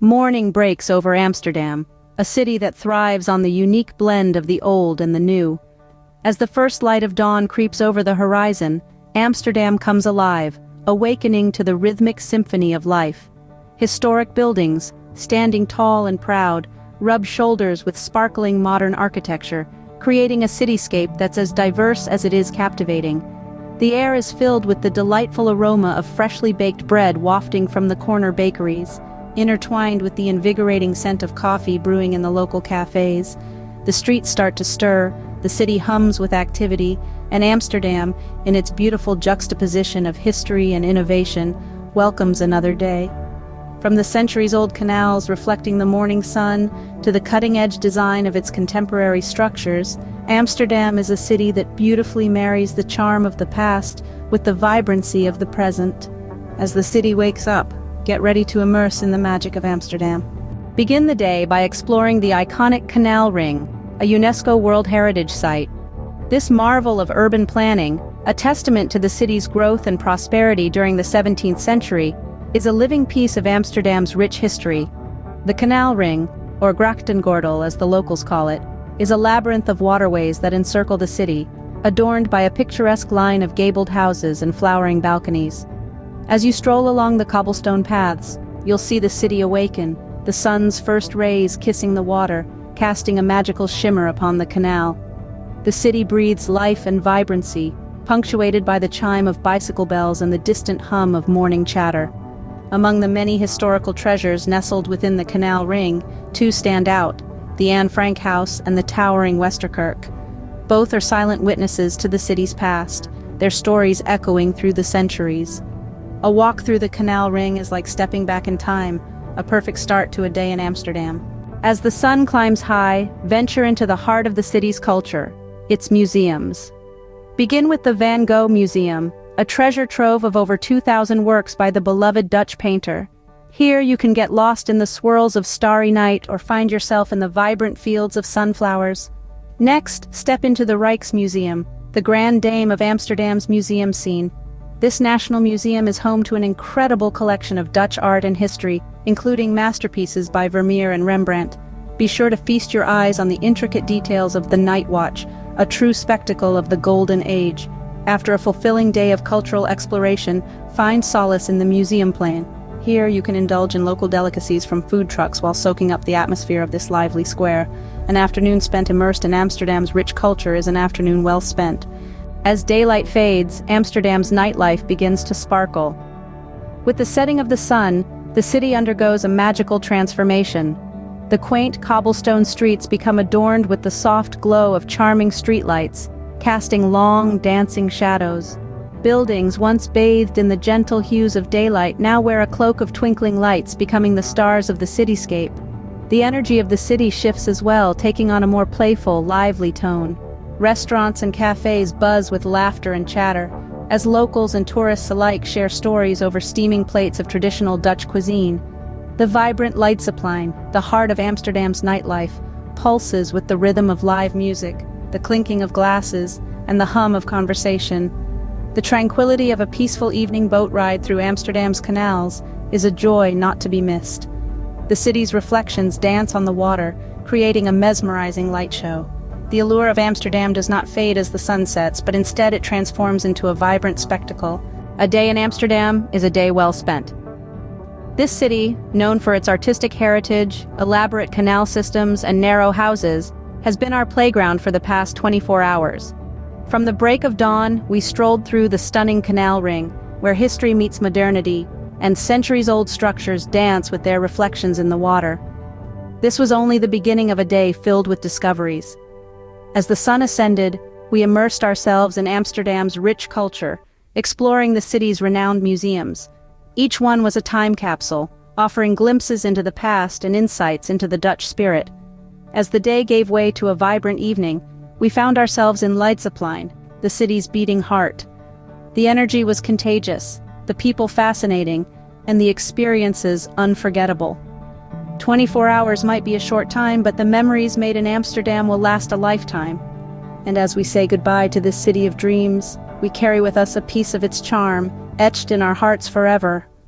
Morning breaks over Amsterdam, a city that thrives on the unique blend of the old and the new. As the first light of dawn creeps over the horizon, Amsterdam comes alive, awakening to the rhythmic symphony of life. Historic buildings, standing tall and proud, rub shoulders with sparkling modern architecture, creating a cityscape that's as diverse as it is captivating. The air is filled with the delightful aroma of freshly baked bread wafting from the corner bakeries, intertwined with the invigorating scent of coffee brewing in the local cafes. The streets start to stir, the city hums with activity, and Amsterdam, in its beautiful juxtaposition of history and innovation, welcomes another day. From the centuries-old canals reflecting the morning sun to the cutting-edge design of its contemporary structures, Amsterdam is a city that beautifully marries the charm of the past with the vibrancy of the present. As the city wakes up, get ready to immerse in the magic of Amsterdam. Begin the day by exploring the iconic Canal Ring, a UNESCO World Heritage Site. This marvel of urban planning, a testament to the city's growth and prosperity during the 17th century, is a living piece of Amsterdam's rich history. The Canal Ring, or Grachtengordel as the locals call it, is a labyrinth of waterways that encircle the city, adorned by a picturesque line of gabled houses and flowering balconies. As you stroll along the cobblestone paths, you'll see the city awaken, the sun's first rays kissing the water, casting a magical shimmer upon the canal. The city breathes life and vibrancy, punctuated by the chime of bicycle bells and the distant hum of morning chatter. Among the many historical treasures nestled within the Canal Ring, two stand out, the Anne Frank House and the towering Westerkerk. Both are silent witnesses to the city's past, their stories echoing through the centuries. A walk through the Canal Ring is like stepping back in time, a perfect start to a day in Amsterdam. As the sun climbs high, venture into the heart of the city's culture, its museums. Begin with the Van Gogh Museum, a treasure trove of over 2,000 works by the beloved Dutch painter. Here you can get lost in the swirls of starry night or find yourself in the vibrant fields of sunflowers. Next, step into the Rijksmuseum, the grand dame of Amsterdam's museum scene. This national museum is home to an incredible collection of Dutch art and history, including masterpieces by Vermeer and Rembrandt. Be sure to feast your eyes on the intricate details of the Night Watch, a true spectacle of the Golden Age. After a fulfilling day of cultural exploration, find solace in the museum plan. Here you can indulge in local delicacies from food trucks while soaking up the atmosphere of this lively square. An afternoon spent immersed in Amsterdam's rich culture is an afternoon well spent. As daylight fades, Amsterdam's nightlife begins to sparkle. With the setting of the sun, the city undergoes a magical transformation. The quaint cobblestone streets become adorned with the soft glow of charming streetlights, casting long, dancing shadows. Buildings once bathed in the gentle hues of daylight now wear a cloak of twinkling lights, becoming the stars of the cityscape. The energy of the city shifts as well, taking on a more playful, lively tone. Restaurants and cafes buzz with laughter and chatter, as locals and tourists alike share stories over steaming plates of traditional Dutch cuisine. The vibrant Leidseplein, the heart of Amsterdam's nightlife, pulses with the rhythm of live music, the clinking of glasses, and the hum of conversation. The tranquility of a peaceful evening boat ride through Amsterdam's canals is a joy not to be missed. The city's reflections dance on the water, creating a mesmerizing light show. The allure of Amsterdam does not fade as the sun sets, but instead it transforms into a vibrant spectacle. A day in Amsterdam is a day well spent. This city, known for its artistic heritage, elaborate canal systems, and narrow houses, has been our playground for the past 24 hours. From the break of dawn, we strolled through the stunning Canal Ring, where history meets modernity, and centuries-old structures dance with their reflections in the water. This was only the beginning of a day filled with discoveries. As the sun ascended, we immersed ourselves in Amsterdam's rich culture, exploring the city's renowned museums. Each one was a time capsule, offering glimpses into the past and insights into the Dutch spirit. As the day gave way to a vibrant evening, we found ourselves in Leidseplein, the city's beating heart. The energy was contagious, the people fascinating, and the experiences unforgettable. 24 hours might be a short time, but the memories made in Amsterdam will last a lifetime. And as we say goodbye to this city of dreams, we carry with us a piece of its charm, etched in our hearts forever.